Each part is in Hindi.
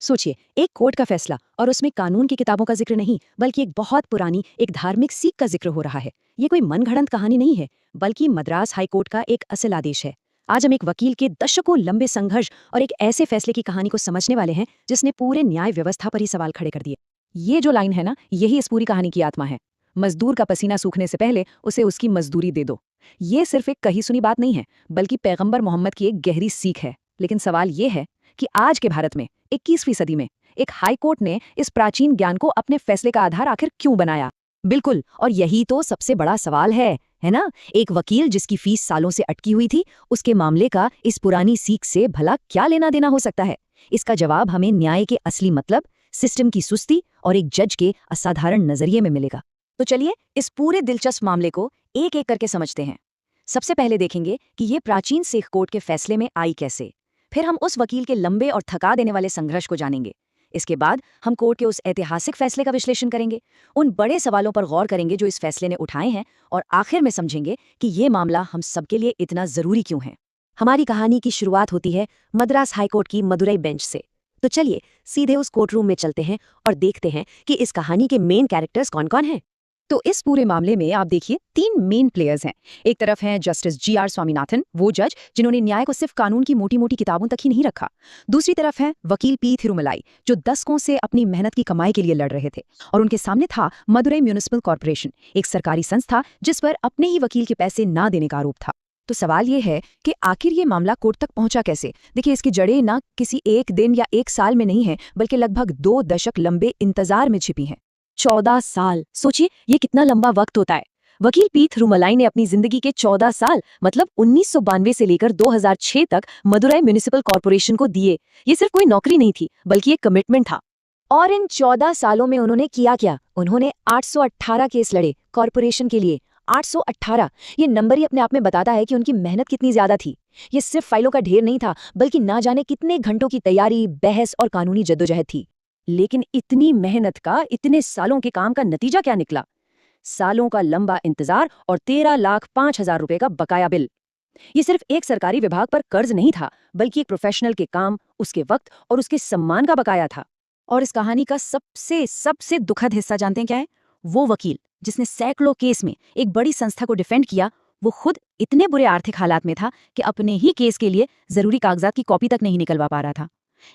सोचिए, एक कोर्ट का फैसला और उसमें कानून की किताबों का जिक्र नहीं, बल्कि एक बहुत पुरानी एक धार्मिक सीख का जिक्र हो रहा है। ये कोई मनगढ़ंत कहानी नहीं है, बल्कि मद्रास हाई कोर्ट का एक असल आदेश है। आज हम एक वकील के दशकों लंबे संघर्ष और एक ऐसे फैसले की कहानी को समझने वाले हैं जिसने पूरे न्याय व्यवस्था पर ही सवाल खड़े कर दिए। ये जो लाइन है ना, यही इस पूरी कहानी की आत्मा है। मजदूर का पसीना सूखने से पहले उसे उसकी मजदूरी दे दो। ये सिर्फ एक कही सुनी बात नहीं है, बल्कि पैगंबर मोहम्मद की एक गहरी सीख है। लेकिन सवाल ये है कि आज के भारत में 21वीं सदी में एक हाई कोर्ट ने इस प्राचीन ज्ञान को अपने फैसले का आधार आखिर क्यों बनाया? बिल्कुल, और यही तो सबसे बड़ा सवाल है ना? एक वकील जिसकी फीस सालों से अटकी हुई थी, उसके मामले का इस पुरानी सीख से भला क्या लेना देना हो सकता है? इसका जवाब हमें न्याय के असली मतलब, सिस्टम की सुस्ती और एक जज के असाधारण नजरिए में मिलेगा। तो चलिए इस पूरे दिलचस्प मामले को एक एक करके समझते हैं। सबसे पहले देखेंगे कि ये प्राचीन सिख कोर्ट के फैसले में आई कैसे। फिर हम उस वकील के लंबे और थका देने वाले संघर्ष को जानेंगे। इसके बाद हम कोर्ट के उस ऐतिहासिक फैसले का विश्लेषण करेंगे, उन बड़े सवालों पर गौर करेंगे जो इस फैसले ने उठाए हैं, और आखिर में समझेंगे कि ये मामला हम सबके लिए इतना जरूरी क्यों है। हमारी कहानी की शुरुआत होती है मद्रास हाईकोर्ट की मदुरई बेंच से। तो चलिए सीधे उस कोर्ट रूम में चलते हैं और देखते हैं कि इस कहानी के मेन कैरेक्टर्स कौन कौन हैं। तो इस पूरे मामले में आप देखिए 3 मेन प्लेयर्स हैं। एक तरफ हैं जस्टिस GR स्वामीनाथन, वो जज जिन्होंने न्याय को सिर्फ कानून की मोटी मोटी किताबों तक ही नहीं रखा। दूसरी तरफ है वकील P थिरुमलाई, जो दशकों से अपनी मेहनत की कमाई के लिए लड़ रहे थे। और उनके सामने था मदुरई म्यूनिसिपल कॉर्पोरेशन, एक सरकारी संस्था जिस पर अपने ही वकील के पैसे ना देने का आरोप था। तो सवाल ये है कि आखिर ये मामला कोर्ट तक पहुंचा कैसे? देखिए, इसकी जड़ें ना किसी एक दिन या एक साल में नहीं है, बल्कि लगभग 2 दशक लंबे इंतजार में छिपी हैं। 14 साल, सोचिए ये कितना लंबा वक्त होता है। वकील P थिरुमलाई ने अपनी जिंदगी के 14 साल मतलब 1992 से लेकर 2006 तक मदुरई म्युनिसिपल कॉर्पोरेशन को दिए। ये सिर्फ कोई नौकरी नहीं थी, बल्कि एक कमिटमेंट था। और इन 14 सालों में उन्होंने किया क्या? उन्होंने 818 केस लड़े कॉर्पोरेशन के लिए। 818, ये नंबर ही अपने आप में बताता है कि उनकी मेहनत कितनी ज्यादा थी। ये सिर्फ फाइलों का ढेर नहीं था, बल्कि ना जाने कितने घंटों की तैयारी, बहस और कानूनी जद्दोजहद थी। लेकिन इतनी मेहनत का, इतने सालों के काम का नतीजा क्या निकला? सालों का लंबा इंतजार और 13,05,000 रुपए का बकाया बिल। ये सिर्फ एक सरकारी विभाग पर कर्ज नहीं था, बल्कि एक प्रोफेशनल के काम, उसके वक्त और उसके सम्मान का बकाया था। और इस कहानी का सबसे सबसे दुखद हिस्सा जानते हैं क्या है? वो वकील जिसने सैकड़ों केस में एक बड़ी संस्था को डिफेंड किया, वो खुद इतने बुरे आर्थिक हालात में था कि अपने ही केस के लिए जरूरी कागजात की कॉपी तक नहीं निकलवा पा रहा था।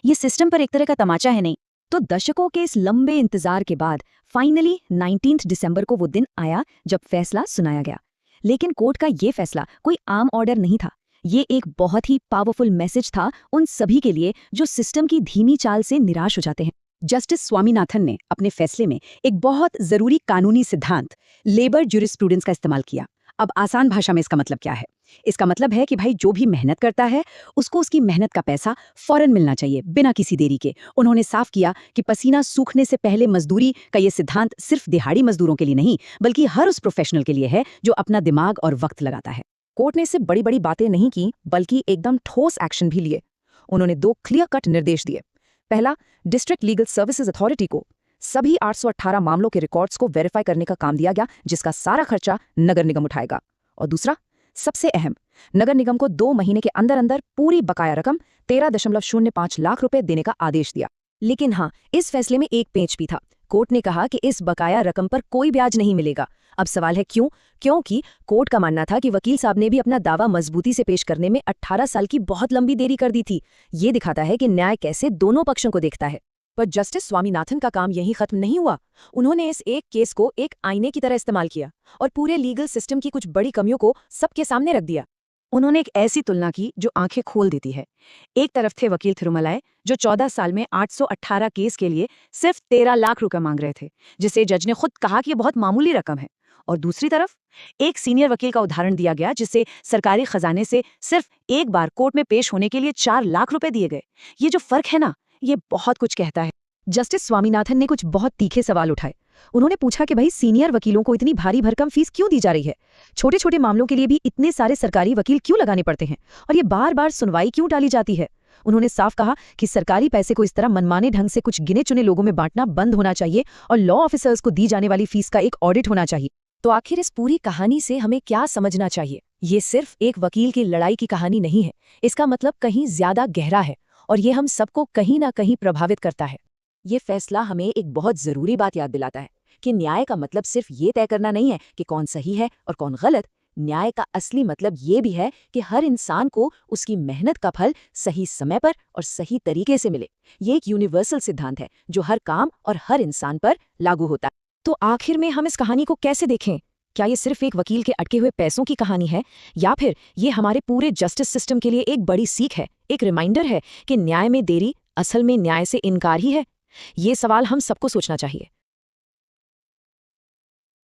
ये सिस्टम पर एक तरह का तमाचा है नहीं? तो दशकों के इस लंबे इंतजार के बाद फाइनली 19 दिसंबर को वो दिन आया जब फैसला सुनाया गया। लेकिन कोर्ट का ये फैसला कोई आम ऑर्डर नहीं था। ये एक बहुत ही पावरफुल मैसेज था उन सभी के लिए जो सिस्टम की धीमी चाल से निराश हो जाते हैं। जस्टिस स्वामीनाथन ने अपने फैसले में एक बहुत जरूरी कानूनी सिद्धांत, लेबर ज्यूरिस्प्रूडेंस का इस्तेमाल किया। अब आसान भाषा में इसका मतलब क्या है? इसका मतलब है कि भाई जो भी मेहनत करता है उसको उसकी मेहनत का पैसा फौरन मिलना चाहिए, बिना किसी देरी के। उन्होंने साफ किया कि पसीना सूखने से पहले मजदूरी का ये सिद्धांत सिर्फ दिहाड़ी मजदूरों के लिए नहीं, बल्कि हर उस प्रोफेशनल के लिए है जो अपना दिमाग और वक्त लगाता है। कोर्ट ने सिर्फ बड़ी बड़ी बातें नहीं की, बल्कि एकदम ठोस एक्शन भी लिए। उन्होंने 2 क्लियर कट निर्देश दिए। पहला, डिस्ट्रिक्ट लीगल सर्विसेज अथॉरिटी को सभी 818 मामलों के रिकॉर्ड्स को वेरीफाई करने का काम दिया गया, जिसका सारा खर्चा नगर निगम उठाएगा। और दूसरा, सबसे अहम, नगर निगम को 2 महीने के अंदर अंदर पूरी बकाया रकम 13.05 लाख रुपए देने का आदेश दिया। लेकिन हाँ, इस फैसले में एक पेच भी था। कोर्ट ने कहा कि इस बकाया रकम पर कोई ब्याज नहीं मिलेगा। अब सवाल है क्यों? क्योंकि कोर्ट का मानना था कि वकील साहब ने भी अपना दावा मजबूती से पेश करने में 18 साल की बहुत लंबी देरी कर दी थी। ये दिखाता है कि न्याय कैसे दोनों पक्षों को देखता है। पर जस्टिस स्वामीनाथन का काम यहीं खत्म नहीं हुआ। उन्होंने इस एक केस को एक आईने की तरह इस्तेमाल किया और पूरे लीगल सिस्टम की कुछ बड़ी कमियों को सबके सामने रख दिया। उन्होंने एक ऐसी तुलना की जो आंखें खोल देती है। एक तरफ थे वकील थिरुमलाई, जो 14 साल में 818 केस के लिए सिर्फ 13 लाख रुपए मांग रहे थे, जिसे जज ने खुद कहा कि यह बहुत मामूली रकम है। और दूसरी तरफ एक सीनियर वकील का उदाहरण दिया गया, जिसे सरकारी खजाने से सिर्फ एक बार कोर्ट में पेश होने के लिए 4 लाख रुपए दिए गए। ये जो फर्क है ना, ये बहुत कुछ कहता है। जस्टिस स्वामीनाथन ने कुछ बहुत तीखे सवाल उठाए। उन्होंने पूछा कि भाई सीनियर वकीलों को इतनी भारी भरकम फीस क्यों दी जा रही है? छोटे छोटे मामलों के लिए भी इतने सारे सरकारी वकील क्यों लगाने पड़ते हैं? और ये बार बार सुनवाई क्यों टाली जाती है? उन्होंने साफ कहा कि सरकारी पैसे को इस तरह मनमाने ढंग से कुछ गिने चुने लोगों में बांटना बंद होना चाहिए और लॉ ऑफिसर्स को दी जाने वाली फीस का एक ऑडिट होना चाहिए। तो आखिर इस पूरी कहानी से हमें क्या समझना चाहिए? ये सिर्फ एक वकील की लड़ाई की कहानी नहीं है। इसका मतलब कहीं ज्यादा गहरा है। और ये हम सबको कहीं ना कहीं प्रभावित करता है। ये फैसला हमें एक बहुत ज़रूरी बात याद दिलाता है कि न्याय का मतलब सिर्फ ये तय करना नहीं है कि कौन सही है और कौन गलत। न्याय का असली मतलब ये भी है कि हर इंसान को उसकी मेहनत का फल सही समय पर और सही तरीके से मिले। ये एक यूनिवर्सल सिद्धांत है जो हर काम और हर इंसान पर लागू होता है। तो आखिर में हम इस कहानी को कैसे देखें? क्या ये सिर्फ एक वकील के अटके हुए पैसों की कहानी है, या फिर ये हमारे पूरे जस्टिस सिस्टम के लिए एक बड़ी सीख है, एक रिमाइंडर है कि न्याय में देरी असल में न्याय से इनकार ही है? ये सवाल हम सबको सोचना चाहिए।